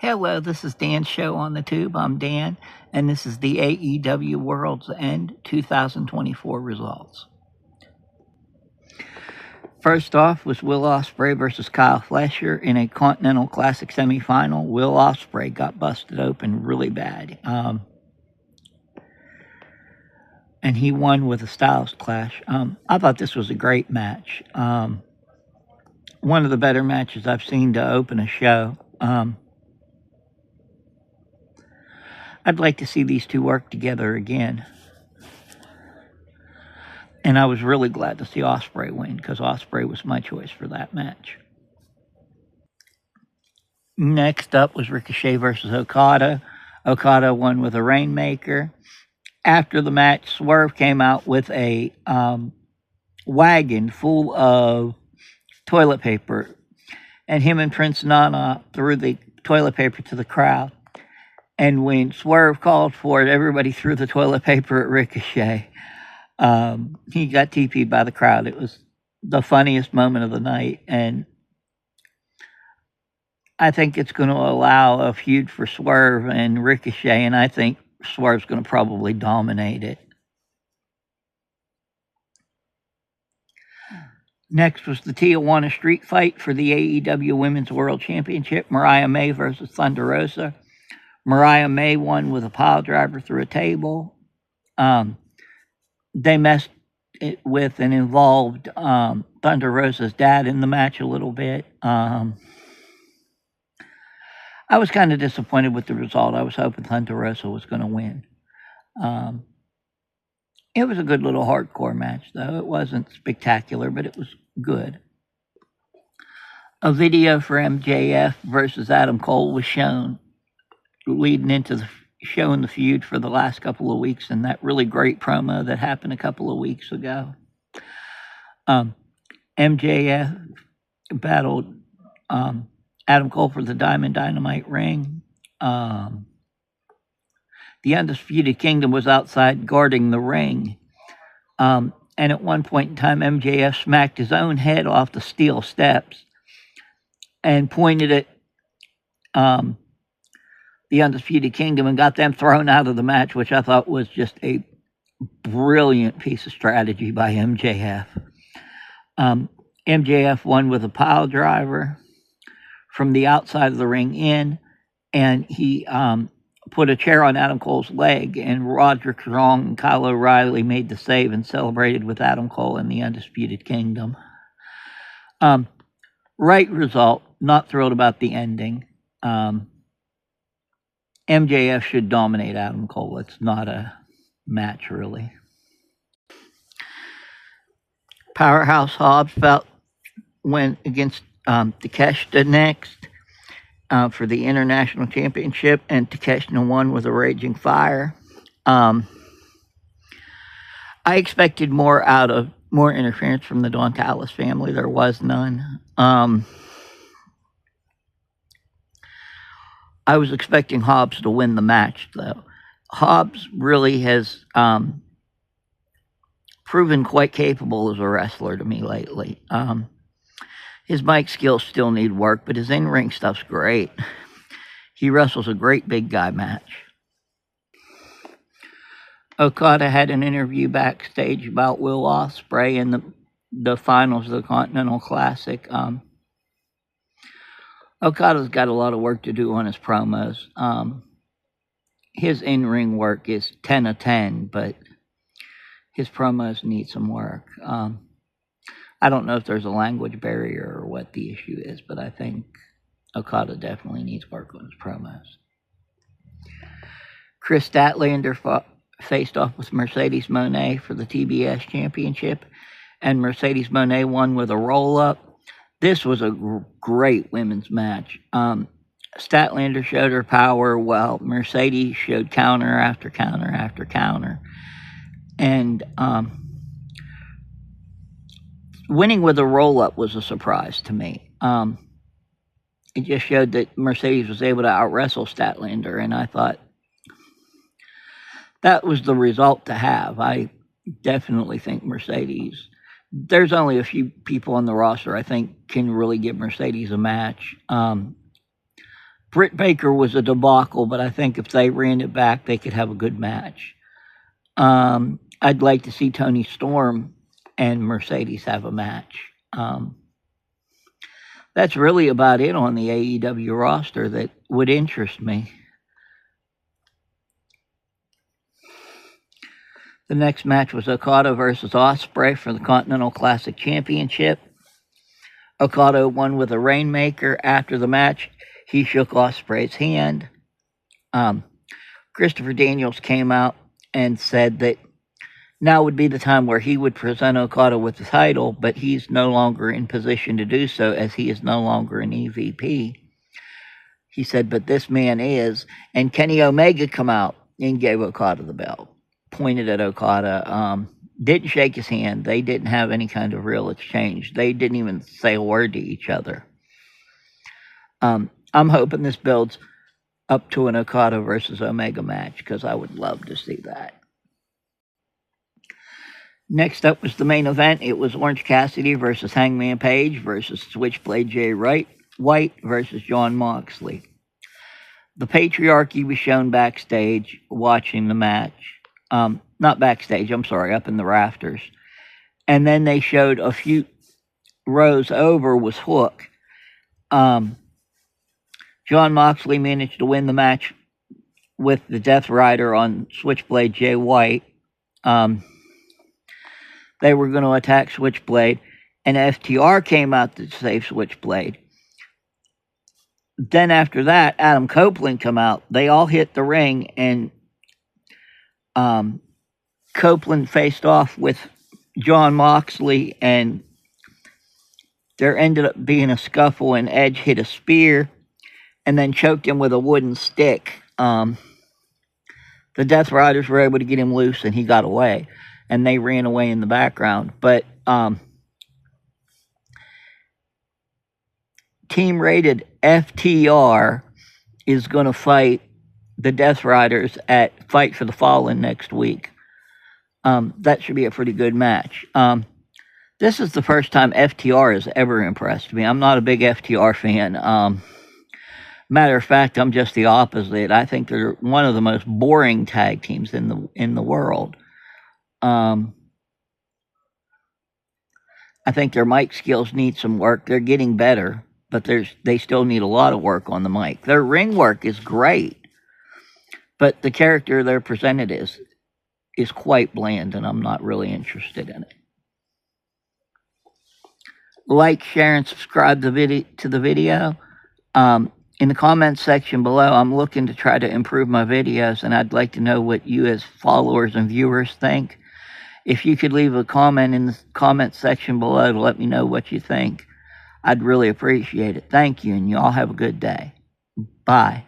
Hello, this is Dan's show on the tube. I'm Dan, and this is the AEW Worlds End 2024 results. First off was Will Ospreay versus Kyle Fletcher in a Continental Classic semifinal. Will Ospreay got busted open really bad, and he won with a Styles Clash. I thought this was a great match. One of the better matches I've seen to open a show. I'd like to see these two work together again. And I was really glad to see Ospreay win because Ospreay was my choice for that match. Next up was Ricochet versus Okada. Okada won with a Rainmaker. After the match, Swerve came out with a wagon full of toilet paper, and him and Prince Nana threw the toilet paper to the crowd. And when Swerve called for it, everybody threw the toilet paper at Ricochet. He got TP'd by the crowd. It was the funniest moment of the night. And I think it's going to allow a feud for Swerve and Ricochet. And I think Swerve's going to probably dominate it. Next was the Tijuana Street Fight for the AEW Women's World Championship. Mariah May versus Thunder Rosa. Mariah May won with a pile driver through a table. They messed it with and involved Thunder Rosa's dad in the match a little bit. I was kind of disappointed with the result. I was hoping Thunder Rosa was going to win. It was a good little hardcore match, though. It wasn't spectacular, but it was good. A video for MJF versus Adam Cole was shown, leading into showing the feud for the last couple of weeks, and that really great promo that happened a couple of weeks ago. MJF battled Adam Cole for the Diamond Dynamite ring. The Undisputed Kingdom was outside guarding the ring. And at one point in time, MJF smacked his own head off the steel steps and pointed at the Undisputed Kingdom and got them thrown out of the match, which I thought was just a brilliant piece of strategy by MJF. MJF won with a pile driver from the outside of the ring in, and he put a chair on Adam Cole's leg, and Roderick Strong and Kyle O'Reilly made the save and celebrated with Adam Cole and the Undisputed Kingdom. Right result, not thrilled about the ending. MJF should dominate Adam Cole. It's not a match, really. Powerhouse Hobbs went against Takeshita next for the International Championship, and Takeshita won with a Raging Fire. I expected more interference from the Don Callis family. There was none. I was expecting Hobbs to win the match, though. Hobbs really has proven quite capable as a wrestler to me lately. His mic skills still need work, but his in-ring stuff's great. He wrestles a great big guy match. Okada had an interview backstage about Will Ospreay in the finals of the Continental Classic. Okada's got a lot of work to do on his promos. His in-ring work is 10 of 10, but his promos need some work. I don't know if there's a language barrier or what the issue is, but I think Okada definitely needs work on his promos. Chris Statlander faced off with Mercedes Moné for the TBS Championship, and Mercedes Moné won with a roll-up. This was a great women's match. Statlander showed her power while Mercedes showed counter after counter after counter. And winning with a roll-up was a surprise to me. It just showed that Mercedes was able to out-wrestle Statlander, and I thought that was the result to have. I definitely think Mercedes... There's only a few people on the roster I think can really give Mercedes a match. Britt Baker was a debacle, but I think if they ran it back, they could have a good match. I'd like to see Toni Storm and Mercedes have a match. That's really about it on the AEW roster that would interest me. The next match was Okada versus Ospreay for the Continental Classic Championship. Okada won with a Rainmaker. After the match, he shook Ospreay's hand. Christopher Daniels came out and said that now would be the time where he would present Okada with the title, but he's no longer in position to do so as he is no longer an EVP. He said, but this man is. And Kenny Omega come out and gave Okada the belt. Pointed at Okada. Didn't shake his hand. They didn't have any kind of real exchange. They didn't even say a word to each other. I'm hoping this builds up to an Okada versus Omega match because I would love to see that. Next up was the main event. It was Orange Cassidy versus Hangman Page versus Switchblade Jay White versus Jon Moxley. The Patriarchy was shown backstage watching the match. Not backstage, I'm sorry, up in the rafters. And then they showed a few rows over was Hook. Jon Moxley managed to win the match with the Death Rider on Switchblade Jay White. They were going to attack Switchblade, and FTR came out to save Switchblade. Then after that, Adam Copeland come out. They all hit the ring, and Copeland faced off with Jon Moxley, and there ended up being a scuffle, and Edge hit a spear and then choked him with a wooden stick. The Death Riders were able to get him loose, and he got away, and they ran away in the background. But team-rated FTR is going to fight the Death Riders at Fight for the Fallen next week. That should be a pretty good match. This is the first time FTR has ever impressed me. I'm not a big FTR fan. Matter of fact, I'm just the opposite. I think they're one of the most boring tag teams in the world. I think their mic skills need some work. They're getting better, but they still need a lot of work on the mic. Their ring work is great, but the character they're presented is quite bland, and I'm not really interested in it. Like, share, and subscribe to the video. In the comments section below, I'm looking to try to improve my videos, and I'd like to know what you as followers and viewers think. If you could leave a comment in the comment section below to let me know what you think, I'd really appreciate it. Thank you, and you all have a good day. Bye.